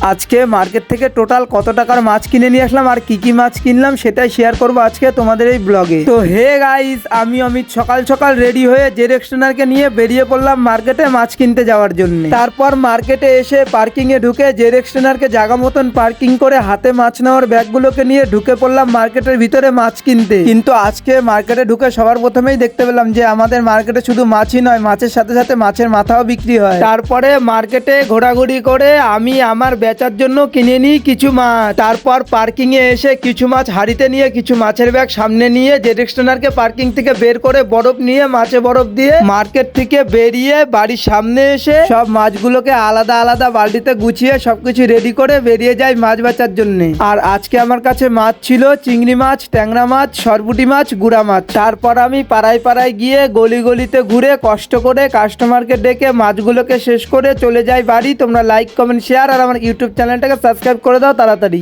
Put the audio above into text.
আজকে মার্কেট থেকে টোটাল কত টাকার মাছ কিনে নিয়ে আসলাম আর কি কি মাছ কিনলাম সেটাই শেয়ার করবো আজকে তোমাদের এই ব্লগে। তো হে গাইস, আমি অমিত সকাল সকাল রেডি হয়ে জেরেক্স টেনারকে নিয়ে বেরিয়ে পড়লাম মার্কেটে মাছ কিনতে যাওয়ার জন্য। তারপর মার্কেটে এসে পার্কিং এ ঢুকে জেরেক্স টেনারকে জায়গা মতন পার্কিং করে হাতে মাছ নেওয়ার ব্যাগগুলোকে নিয়ে ঢুকে পড়লাম মার্কেটের ভিতরে মাছ কিনতে। কিন্তু আজকে মার্কেটে ঢুকে সবার প্রথমেই দেখতে পেলাম যে আমাদের মার্কেটে শুধু মাছই নয়, মাছের সাথে সাথে মাছের মাথাও বিক্রি হয়। তারপরে মার্কেটে ঘোরাঘুরি করে আমি আমার বেচার জন্য কিনে নিই কিছু মাছ। তারপর পার্কিং এ এসে কিছু মাছ হাড়িতে নিয়ে কিছু মাছের ব্যাগ সামনে নিয়ে জেরেক্স টেনারকে পার্কিং থেকে বের করে বরফ নিয়ে মাছে বরফ দিয়ে মার্কেট থেকে বেরিয়ে বাড়ির সামনে এসে সব মাছগুলোকে আলাদা আলাদা বালতিতে গুছিয়ে সবকিছু রেডি করে বেরিয়ে যাই মাছ বেচার জন্য। আর আজকে আমার কাছে মাছ ছিল চিংড়ি মাছ, ট্যাংরা মাছ, সরপুঁটি মাছ, গুড়া মাছ। তারপর আমি পাড়ায় পাড়ায় গিয়ে গলি গলিতে ঘুরে কষ্ট করে কাস্টমারকে ডেকে মাছগুলোকে শেষ করে চলে যাই বাড়ি। তোমরা লাইক, কমেন্ট, শেয়ার আর আমার ইউটিউব চ্যানেলটাকে সাবস্ক্রাইব করে দাও তাড়াতাড়ি।